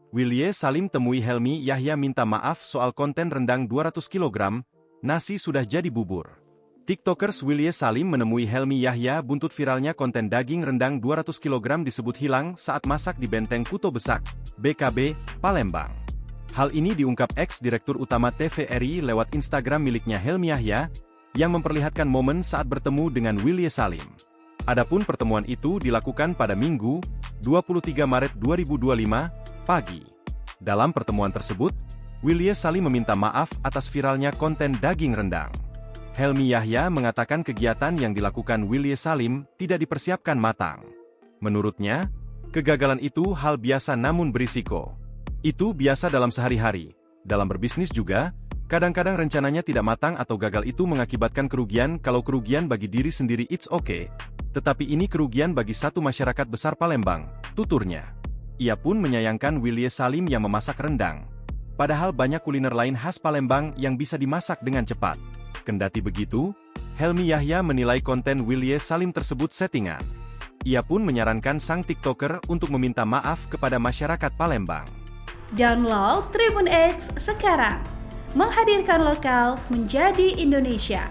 Wilye Salim temui Helmi Yahya minta maaf soal konten rendang 200 kg, nasi sudah jadi bubur. TikTokers Wilye Salim menemui Helmi Yahya buntut viralnya konten daging rendang 200 kg disebut hilang saat masak di Benteng Kuto Besak, BKB, Palembang. Hal ini diungkap ex-direktur utama TVRI lewat Instagram miliknya Helmi Yahya, yang memperlihatkan momen saat bertemu dengan Wilye Salim. Adapun pertemuan itu dilakukan pada Minggu, 23 Maret 2025, pagi. Dalam pertemuan tersebut, Wilye Salim meminta maaf atas viralnya konten daging rendang. Helmi Yahya mengatakan kegiatan yang dilakukan Wilye Salim tidak dipersiapkan matang. Menurutnya, kegagalan itu hal biasa namun berisiko. Itu biasa dalam sehari-hari. Dalam berbisnis juga, kadang-kadang rencananya tidak matang atau gagal itu mengakibatkan kerugian. Kalau kerugian bagi diri sendiri it's okay, tetapi ini kerugian bagi satu masyarakat besar Palembang, tuturnya. Ia pun menyayangkan Wilye Salim yang memasak rendang. Padahal banyak kuliner lain khas Palembang yang bisa dimasak dengan cepat. Kendati begitu, Helmi Yahya menilai konten Wilye Salim tersebut settingan. Ia pun menyarankan sang TikToker untuk meminta maaf kepada masyarakat Palembang. Download Tribun X sekarang, menghadirkan lokal menjadi Indonesia.